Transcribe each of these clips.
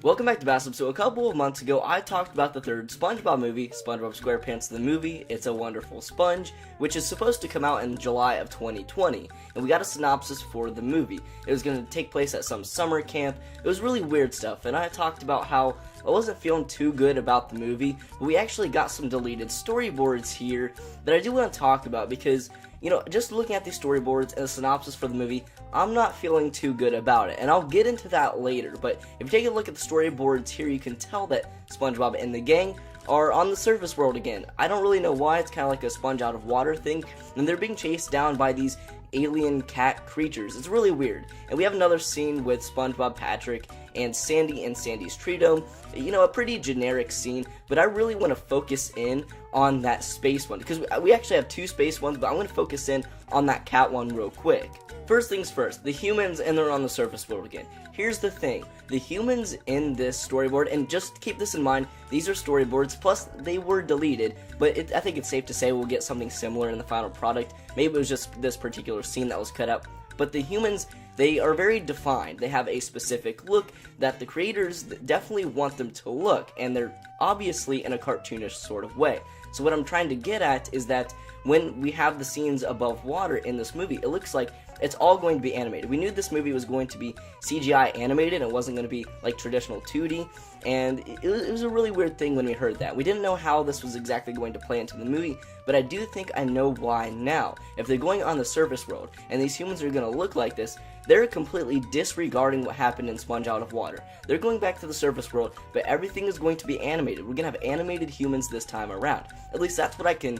Welcome back to Bassum. So a couple of months ago, I talked about the third Spongebob movie, SpongeBob SquarePants the Movie, It's a Wonderful Sponge, which is supposed to come out in July of 2020, and we got a synopsis for the movie. It was going to take place at some summer camp. It was really weird stuff, and I talked about how I wasn't feeling too good about the movie, but we actually got some deleted storyboards here that I do want to talk about because, you know, just looking at these storyboards and the synopsis for the movie, I'm not feeling too good about it, and I'll get into that later, but if you take a look at the storyboards here, you can tell that SpongeBob and the gang are on the surface world again. I don't really know why. It's kind of like a sponge out of water thing, and they're being chased down by these alien cat creatures. It's really weird. And we have another scene with SpongeBob, Patrick, and Sandy in Sandy's tree dome. You know, a pretty generic scene, but I really want to focus in on that space one, because we actually have two space ones, but I'm going to focus in on that cat one real quick. First things first, the humans, and they're on the surface world again. Here's the thing, the humans in this storyboard, and just keep this in mind, these are storyboards, plus they were deleted, but I think it's safe to say we'll get something similar in the final product. Maybe it was just this particular scene that was cut out, but the humans, they are very defined. They have a specific look that the creators definitely want them to look, and they're obviously in a cartoonish sort of way. So what I'm trying to get at is that when we have the scenes above water in this movie, it looks like it's all going to be animated. We knew this movie was going to be CGI animated, and it wasn't going to be like traditional 2D, and it was a really weird thing when we heard that. We didn't know how this was exactly going to play into the movie, but I do think I know why now. If they're going on the surface world, and these humans are going to look like this, they're completely disregarding what happened in Sponge Out of Water. They're going back to the surface world, but everything is going to be animated. We're going to have animated humans this time around. At least that's what I can,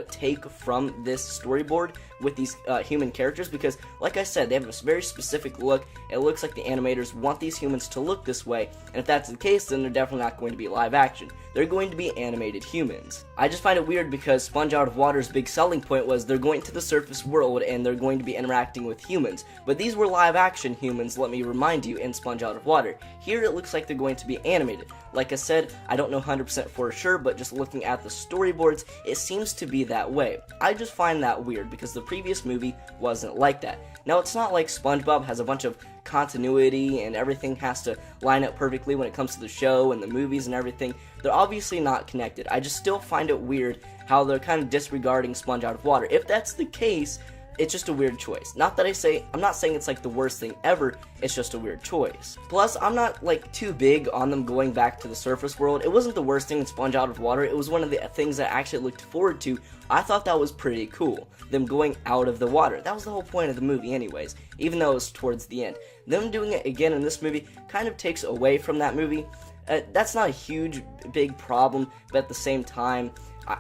take from this storyboard with these human characters, because, like I said, they have a very specific look. It looks like the animators want these humans to look this way, and if that's the case, then they're definitely not going to be live action. They're going to be animated humans. I just find it weird because Sponge Out of Water's big selling point was they're going to the surface world and they're going to be interacting with humans, but these were live action humans, let me remind you, in Sponge Out of Water. Here it looks like they're going to be animated. Like I said, I don't know 100% for sure, but just looking at the storyboards, it seems to be that way. I just find that weird because the previous movie wasn't like that. Now, it's not like SpongeBob has a bunch of continuity and everything has to line up perfectly when it comes to the show and the movies and everything. They're obviously not connected. I just still find it weird how they're kind of disregarding Sponge Out of Water. If that's the case, it's just a weird choice. I'm not saying it's like the worst thing ever, it's just a weird choice. Plus, I'm not like too big on them going back to the surface world. It wasn't the worst thing in Sponge Out of Water, it was one of the things that I actually looked forward to. I thought that was pretty cool, them going out of the water. That was the whole point of the movie anyways, even though it was towards the end. Them doing it again in this movie kind of takes away from that movie. That's not a huge, big problem, but at the same time,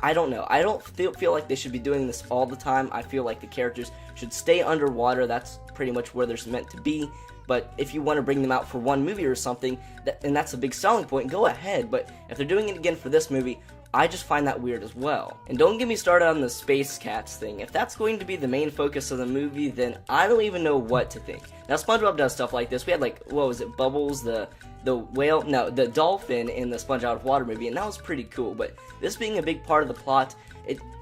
I don't know. I don't feel like they should be doing this all the time. I feel like the characters should stay underwater. That's pretty much where they're meant to be. But if you want to bring them out for one movie or something, and that's a big selling point, go ahead. But if they're doing it again for this movie, I just find that weird as well. And don't get me started on the space cats thing. If that's going to be the main focus of the movie, then I don't even know what to think. Now, SpongeBob does stuff like this. We had, like, what was it, Bubbles, the whale, no, the dolphin in the Sponge Out of Water movie, and that was pretty cool. But this being a big part of the plot,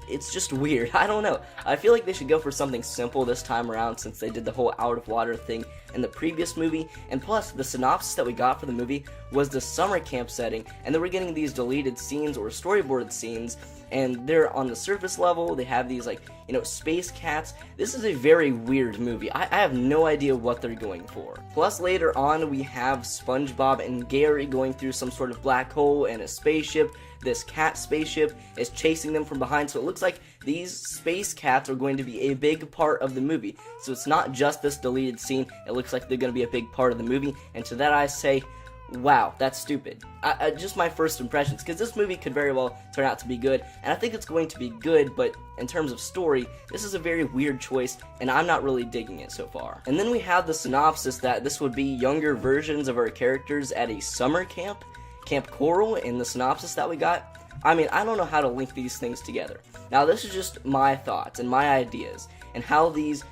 it's just weird. I don't know. I feel like they should go for something simple this time around since they did the whole out of water thing in the previous movie. And plus, the synopsis that we got for the movie was the summer camp setting, and then we're getting these deleted scenes or storyboard scenes, and they're on the surface level. They have these, like, space cats. This is a very weird movie. I have no idea what they're going for. Plus, later on, we have SpongeBob and Gary going through some sort of black hole and a spaceship. This cat spaceship is chasing them from behind, so it looks like these space cats are going to be a big part of the movie. So it's not just this deleted scene, it looks like they're going to be a big part of the movie, and to that I say, wow, that's stupid. Just my first impressions, because this movie could very well turn out to be good, and I think it's going to be good, but in terms of story, this is a very weird choice, and I'm not really digging it so far. And then we have the synopsis that this would be younger versions of our characters at a summer camp, Camp Coral, in the synopsis that we got. I mean, I don't know how to link these things together. Now, this is just my thoughts and my ideas, and how these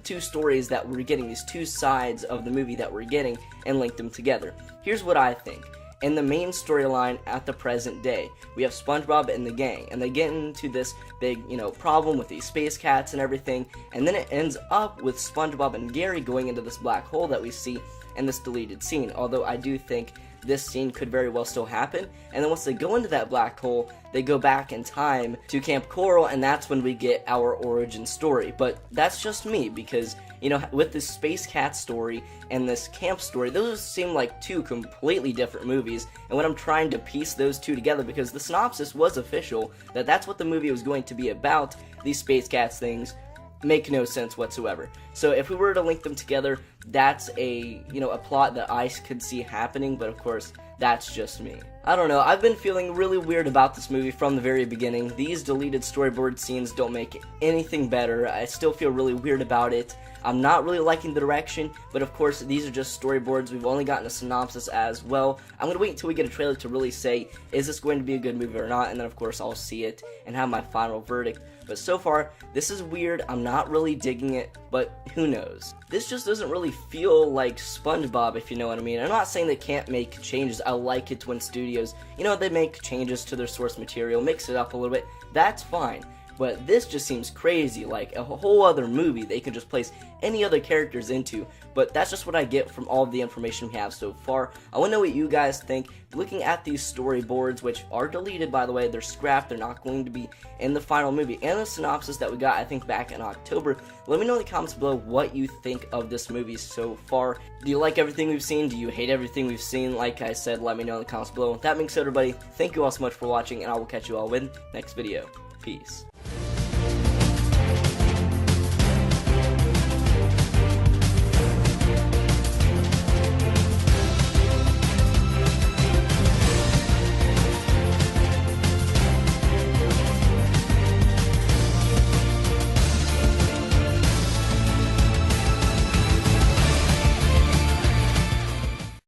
two stories that we're getting, these two sides of the movie that we're getting, and link them together. Here's what I think. In the main storyline at the present day, we have SpongeBob and the gang, and they get into this big, problem with these space cats and everything, and then it ends up with SpongeBob and Gary going into this black hole that we see in this deleted scene, although I do think this scene could very well still happen. And then once they go into that black hole, they go back in time to Camp Coral, and that's when we get our origin story. But that's just me, because, you know, with this Space Cat story and this camp story, those seem like two completely different movies. And when I'm trying to piece those two together, because the synopsis was official, that that's what the movie was going to be about, these Space Cats things make no sense whatsoever. So if we were to link them together, that's a, you know, a plot that I could see happening, but of course, that's just me. I don't know, I've been feeling really weird about this movie from the very beginning. These deleted storyboard scenes don't make anything better. I still feel really weird about it. I'm not really liking the direction, but of course, these are just storyboards. We've only gotten a synopsis as well. I'm going to wait until we get a trailer to really say, is this going to be a good movie or not? And then, of course, I'll see it and have my final verdict. But so far, this is weird. I'm not really digging it, but who knows? This just doesn't really feel like SpongeBob, if you know what I mean. I'm not saying they can't make changes. I like it when studios, you know, they make changes to their source material, mix it up a little bit. That's fine. But this just seems crazy, like a whole other movie they can just place any other characters into. But that's just what I get from all of the information we have so far. I want to know what you guys think. Looking at these storyboards, which are deleted, by the way, they're scrapped, they're not going to be in the final movie, and the synopsis that we got, I think, back in October. Let me know in the comments below what you think of this movie so far. Do you like everything we've seen? Do you hate everything we've seen? Like I said, let me know in the comments below. With that being said, everybody, thank you all so much for watching, and I will catch you all in the next video. Peace.